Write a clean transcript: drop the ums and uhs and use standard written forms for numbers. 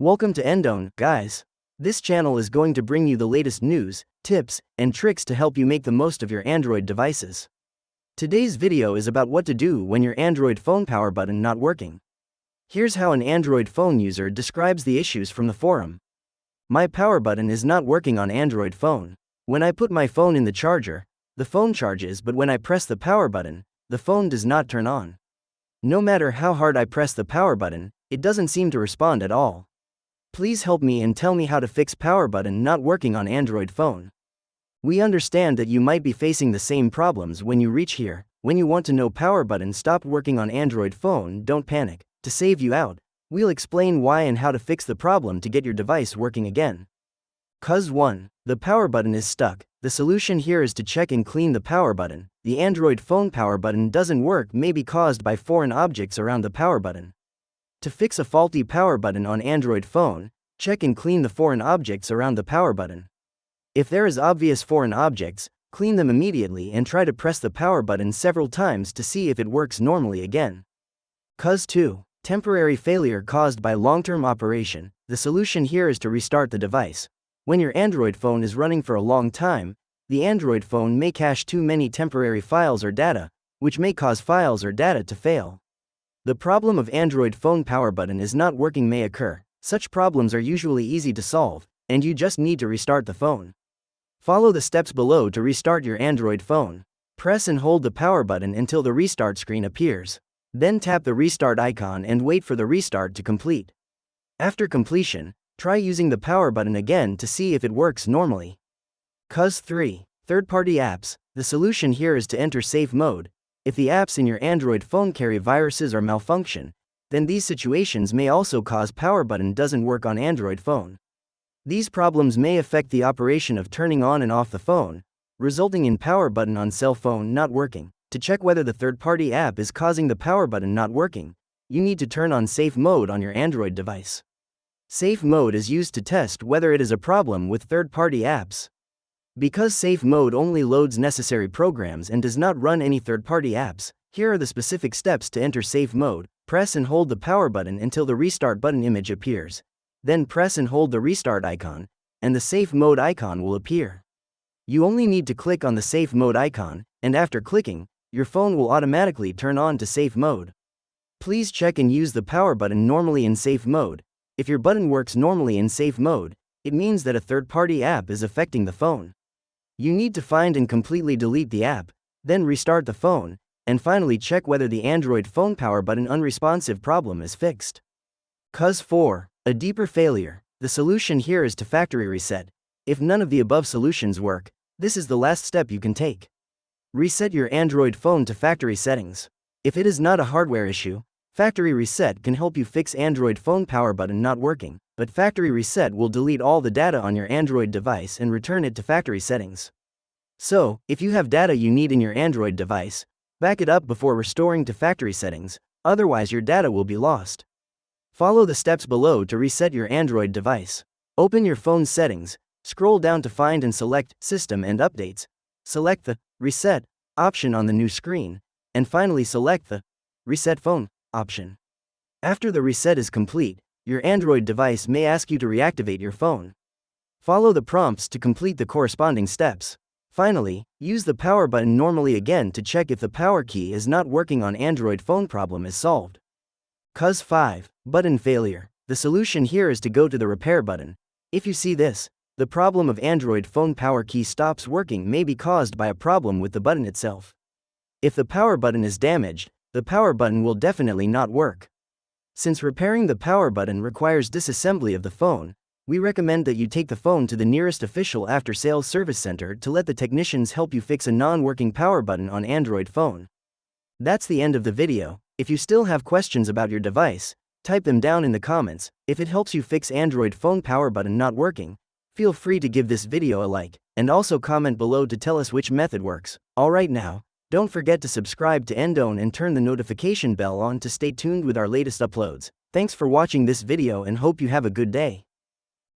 Welcome to Endone, guys. This channel is going to bring you the latest news, tips, and tricks to help you make the most of your Android devices. Today's video is about what to do when your Android phone power button not working. Here's how an Android phone user describes the issues from the forum. My power button is not working on Android phone. When I put my phone in the charger, the phone charges, but when I press the power button, the phone does not turn on. No matter how hard I press the power button, it doesn't seem to respond at all. Please help me and tell me how to fix power button not working on Android phone. We understand that you might be facing the same problems when you reach here. When you want to know power button stopped working on Android phone, don't panic. To save you out, we'll explain why and how to fix the problem to get your device working again. Cause 1. The power button is stuck. The solution here is to check and clean the power button. The Android phone power button doesn't work may be caused by foreign objects around the power button. To fix a faulty power button on Android phone, check and clean the foreign objects around the power button. If there is obvious foreign objects, clean them immediately and try to press the power button several times to see if it works normally again. Cause 2. Temporary failure caused by long-term operation. The solution here is to restart the device. When your Android phone is running for a long time, the Android phone may cache too many temporary files or data, which may cause files or data to fail. The problem of Android phone power button is not working may occur. Such problems are usually easy to solve, and you just need to restart the phone. Follow the steps below to restart your Android phone. Press and hold the power button until the restart screen appears. Then tap the restart icon and wait for the restart to complete. After completion, try using the power button again to see if it works normally. Cause 3. Third-party apps. The solution here is to enter safe mode. If the apps in your Android phone carry viruses or malfunction, then these situations may also cause power button doesn't work on Android phone. These problems may affect the operation of turning on and off the phone, resulting in power button on cell phone not working. To check whether the third-party app is causing the power button not working, you need to turn on safe mode on your Android device. Safe mode is used to test whether it is a problem with third-party apps. Because safe mode only loads necessary programs and does not run any third-party apps, here are the specific steps to enter safe mode. Press and hold the power button until the restart button image appears. Then press and hold the restart icon, and the safe mode icon will appear. You only need to click on the safe mode icon, and after clicking, your phone will automatically turn on to safe mode. Please check and use the power button normally in safe mode. If your button works normally in safe mode, it means that a third-party app is affecting the phone. You need to find and completely delete the app, then restart the phone, and finally check whether the Android phone power button unresponsive problem is fixed. Cause 4. A deeper failure. The solution here is to factory reset. If none of the above solutions work, this is the last step you can take. Reset your Android phone to factory settings. If it is not a hardware issue, factory reset can help you fix Android phone power button not working, but factory reset will delete all the data on your Android device and return it to factory settings. So, if you have data you need in your Android device, back it up before restoring to factory settings, otherwise your data will be lost. Follow the steps below to reset your Android device. Open your phone's settings, scroll down to find and select System and Updates. Select the Reset option on the new screen, and finally select the Reset Phone option. After the reset is complete, your Android device may ask you to reactivate your phone. Follow the prompts to complete the corresponding steps. Finally, use the power button normally again to check if the power key is not working on Android phone problem is solved. Cause 5. Button failure. The solution here is to go to the repair button. If you see this, the problem of Android phone power key stops working may be caused by a problem with the button itself. If the power button is damaged, the power button will definitely not work. Since repairing the power button requires disassembly of the phone, we recommend that you take the phone to the nearest official after-sales service center to let the technicians help you fix a non-working power button on Android phone. That's the end of the video. If you still have questions about your device, type them down in the comments. If it helps you fix Android phone power button not working, feel free to give this video a like, and also comment below to tell us which method works. Alright now, don't forget to subscribe to Endone and turn the notification bell on to stay tuned with our latest uploads. Thanks for watching this video and hope you have a good day.